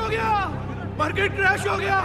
हो गया, market crash हो गया।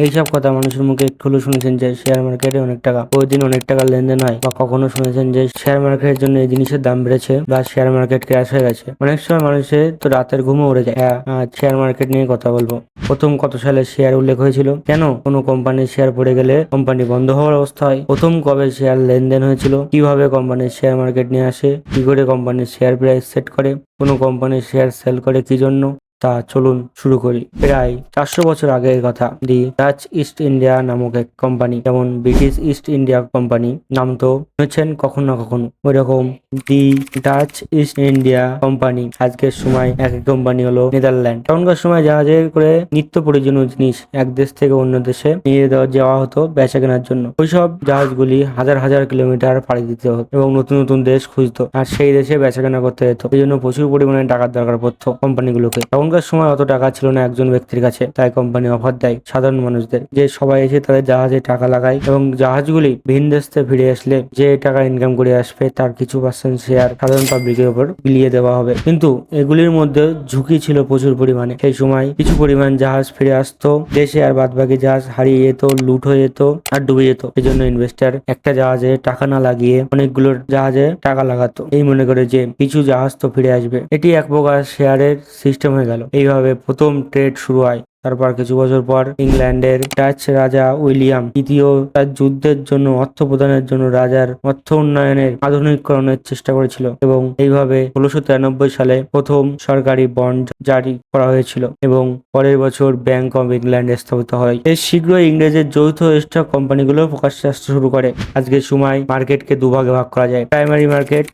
এইসব কথা মানুষের মুখে একটু হলেও শুনেছেন যে শেয়ার মার্কেটে অনেক টাকা প্রতিদিন অনেক টাকা লেনদেন হয়, বা কখনো শুনেছেন যে শেয়ার মার্কেটের জন্য এই জিনিসের দাম বেড়েছে বা শেয়ার মার্কেট ক্র্যাশ হয়ে গেছে। অনেক সময় মানুষের তো রাতের ঘুমও উড়ে যায়। হ্যাঁ, আজ শেয়ার মার্কেট নিয়ে কথা বলবো। প্রথম কত সালে শেয়ার উল্লেখ হয়েছিল, কেন কোনো কোম্পানির শেয়ার পড়ে গেলে কোম্পানি বন্ধ হওয়ার অবস্থা হয়, প্রথম কবে শেয়ার লেনদেন হয়েছিল, কিভাবে কোম্পানির শেয়ার মার্কেট নিয়ে আসে, কি করে কোম্পানির শেয়ার প্রাইস সেট করে, কোনো কোম্পানির শেয়ার সেল করে কি জন্য, তা চলুন শুরু করি। প্রায় 400 বছর আগের কথা। দি ডাচ ইস্ট ইন্ডিয়া নামক এক কোম্পানি, যেমন ব্রিটিশ ইস্ট ইন্ডিয়া কোম্পানি নাম তো শুনেছেন কখনো না কখনো, ওই রকম দি ডাচ ইস্ট ইন্ডিয়া কোম্পানি আজকের সময় এক কোম্পানি হলো নেদারল্যান্ড। তখনকার সময় জাহাজে করে নিত্য প্রয়োজনীয় জিনিস এক দেশ থেকে অন্য দেশে নিয়ে যাওয়া হতো বেচা কেনার জন্য। ওইসব জাহাজগুলি হাজার হাজার কিলোমিটার পাড়ি দিতে হতো এবং নতুন নতুন দেশ খুঁজতো, আর সেই দেশে বেচা কেনা করতে যেত। এই জন্য প্রচুর পরিমাণে টাকার দরকার পড়তো কোম্পানিগুলোকে। তখনকার সময় অত টাকা ছিল না একজন ব্যক্তির কাছে, তাই কোম্পানি অফার দেয় সাধারণ মানুষদের যে সবাই এসে তাদের জাহাজে টাকা লাগায় এবং জাহাজগুলি ভিন দেশ থেকে ফিরে আসলে যে টাকা ইনকাম করে আসবে তার কিছু পার্সেন্ট শেয়ার সাধারণ পাবলিকের উপর বিলিয়ে দেওয়া হবে। কিন্তু এগুলির মধ্যে ঝুঁকি ছিল প্রচুর পরিমাণে। সেই সময় কিছু পরিমাণ জাহাজ ফিরে আসতো দেশে, আর বাদবাকি জাহাজ হারিয়ে যেত, লুট হয়ে যেত আর ডুবে যেত। এই জন্য ইনভেস্টার একটা জাহাজে টাকা না লাগিয়ে অনেকগুলো জাহাজে টাকা লাগাতো, এই মনে করে যে কিছু জাহাজ তো ফিরে আসবে। এটি এক প্রকার শেয়ারের সিস্টেম হয়ে গেল। এইভাবে প্রথম ট্রেড শুরু হয়। তারপর কিছু বছর পর ইংল্যান্ডের ডাচ রাজা উইলিয়াম তৃতীয় তার যুদ্ধের জন্য অর্থ প্রদানের জন্য রাজার অর্থ উন্নয়নের আধুনিকরণের চেষ্টা করেছিল, এবং এইভাবে 1693 সালে প্রথম সরকারি বন্ড জারি করা হয়েছিল এবং পরের বছর ব্যাংক অব ইংল্যান্ড স্থাপিত হয়। এর শীঘ্রই ইংরেজের যৌথ স্টক কোম্পানিগুলো প্রকাশ্যে আসতে শুরু করে। আজকের সময় মার্কেটকে দুভাগে ভাগ করা যায়, primary market,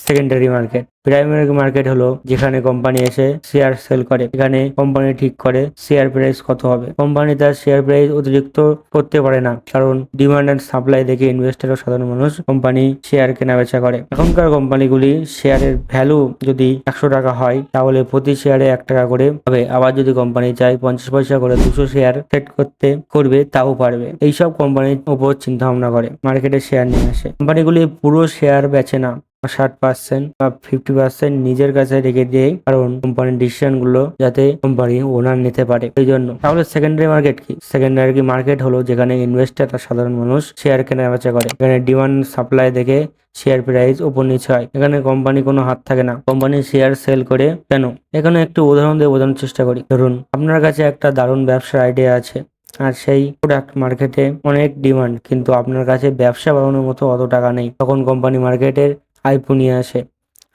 secondary market. Primary market হলো যেখানে কোম্পানি এসে শেয়ার সেল করে, এখানে কোম্পানি ঠিক করে শেয়ার প্রাইস কত হবে। কোম্পানি তার শেয়ার প্রাইস অতিরিক্ত করতে পারে না, কারণ ডিমান্ড অ্যান্ড সাপ্লাই দেখে ইনভেস্টর ও সাধারণ মানুষ কোম্পানি শেয়ার কেনা বেচা করে। এখনকার কোম্পানিগুলি শেয়ারের ভ্যালু যদি 100 টাকা হয় তাহলে প্রতি শেয়ারে 1 টাকা করে হবে। আবার যদি কোম্পানি চায় 50 পয়সা করে 200 শেয়ার সেট করবে তাও পারবে। এইসব কোম্পানির উপর চিন্তা ভাবনা করে মার্কেটে শেয়ার নিয়ে আসে। কোম্পানিগুলি পুরো শেয়ার বেচে না, 60% বা 50% নিজের কাছে রেখে দিয়ে, কারণ কোম্পানির ডিসিশন গুলো যাতে কোম্পানি ওনার নিতে পারে এই জন্য। তাহলে সেকেন্ডারি মার্কেট কি? সেকেন্ডারি মার্কেট হলো যেখানে ইনভেস্টর আর সাধারণ মানুষ শেয়ার কেনা বেচা করে। এখানে ডিমান্ড সাপ্লাই দেখে শেয়ার প্রাইস উপর নিচে হয়। এখানে কোম্পানি কোনো হাত থাকে না, কোম্পানি শেয়ার সেল করে। কেন? এখানে একটু উদাহরণ দিয়ে বোঝানোর চেষ্টা করি। ধরুন আপনার কাছে একটা দারুণ ব্যবসার আইডিয়া আছে, আর সেই প্রোডাক্ট মার্কেটে অনেক ডিমান্ড, কিন্তু আপনার কাছে ব্যবসা বাড়ানোর মতো অত টাকা নেই। তখন কোম্পানি মার্কেটের আইপিও নিয়ে আসে।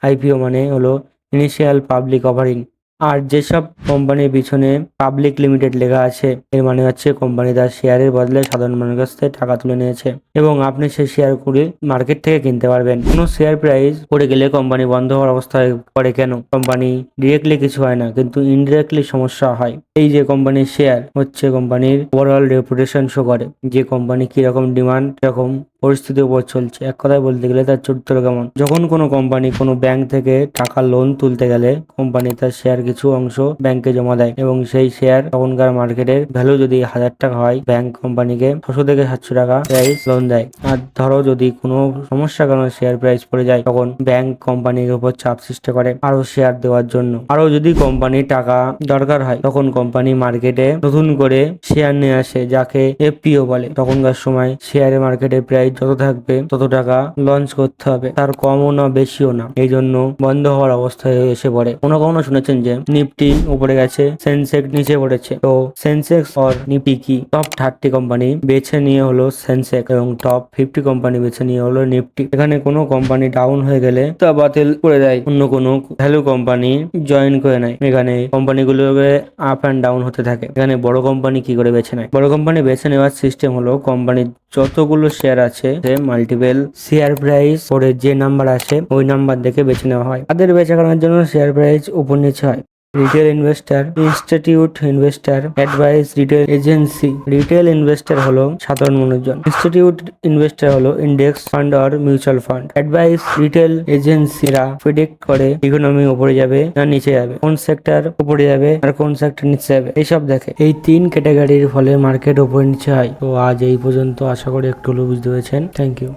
আইপিও মানে হলো ইনিশিয়াল পাবলিক অফারিং। আর যেসব কোম্পানির পিছনে পাবলিক লিমিটেড লেখা আছে এর মানে হচ্ছে কোম্পানি তার শেয়ারের বদলে সাধারণ মানুষের কাছ থেকে টাকা তুলে নিয়েছে এবং আপনি সেই শেয়ার করে মার্কেট থেকে কিনতে পারবেন। কোনো শেয়ার প্রাইস পড়ে গেলে কোম্পানি বন্ধ হওয়ার অবস্থায় পড়ে। কেন? কোম্পানি ডিরেক্টলি কিছু হয় না, কিন্তু ইনডিরেক্টলি সমস্যা হয়। এই যে কোম্পানির শেয়ার হচ্ছে কোম্পানির ওভারঅল রেপুটেশন শো করে, যে কোম্পানি কিরকম ডিমান্ড, কিরকম পরিস্থিতির উপর চলছে। এক কথায় বলতে গেলে তার চরিত্র কেমন। যখন কোনো কোম্পানি কোনো ব্যাংক থেকে টাকা লোন তুলতে গেলে কোম্পানি তার শেয়ার কিছু অংশ ব্যাংকে জমা দেয় এবং সেই শেয়ার তখনকার মার্কেটের ভ্যালু যদি 1000 টাকা হয়, ব্যাংক কোম্পানিকে 600 থেকে 700 টাকা প্রাইস লোন দেয়। আর ধরো যদি কোনো সমস্যার কারণে শেয়ার প্রাইস পড়ে যায়, তখন ব্যাংক কোম্পানির উপর চাপ সৃষ্টি করে আরো শেয়ার দেওয়ার জন্য। আরো যদি কোম্পানির টাকা দরকার হয় তখন কোম্পানি মার্কেটে নতুন করে শেয়ার নিয়ে আসে, যাকে এফপিও বলে। তখনকার সময় শেয়ারের মার্কেটে প্রাইস যত থাকবে তত টাকা লঞ্চ করতে হবে, তার কমও না বেশিও না। এই জন্য বন্ধ হওয়ার অবস্থায় এসে পড়ে। কোনো কখনো শুনেছেন যে নিফটি উপরে গেছে, সেন্সেক্স নিচে পড়েছে। তো সেন্সেক্স আর নিফটি কি? টপ 30 কোম্পানি বেছে নিয়ে হলো সেন্সেক্স এবং টপ 50 কোম্পানি বেছে নিয়ে হলো নিফটি। এখানে কোনো কোম্পানি ডাউন হয়ে গেলে তা বাতিল করে দেয়, অন্য কোনো ভ্যালু কোম্পানি জয়েন করে নেয়। এখানে কোম্পানিগুলোকে আপ অ্যান্ড ডাউন হতে থাকে। এখানে বড় কোম্পানি কি করে বেছে নেয়? বড় কোম্পানি বেছে নেওয়ার সিস্টেম হলো কোম্পানির যতগুলো শেয়ার আছে মাল্টিপল শেয়ার প্রাইস পরে যে নাম্বার আসে ওই নাম্বার দেখে বেছে নেওয়া হয়। তাদের বেচা কেনার জন্য শেয়ার প্রাইস উপর নিচে হয়। Retail investor, institute investor, advice, retail agency. Retail investor হলো সাধারণ মানুষজন, ইনস্টিটিউট ইনভেস্টর হলো ইন্ডেক্স ফান্ড আর মিউচুয়াল ফান্ড, অ্যাডভাইস রিটেল এজেন্সিরা প্রেডিক্ট করে ইকোনমি উপরে যাবে না নিচে যাবে, কোন সেক্টর উপরে যাবে আর কোন সেক্টর নিচে যাবে, এইসব দেখে। এই 3 ক্যাটাগরির ফলে মার্কেট উপরে নিচে হয়। তো আজ এই পর্যন্ত, আশা করি একটু হলেও বুঝতে পেরেছেন। Thank you.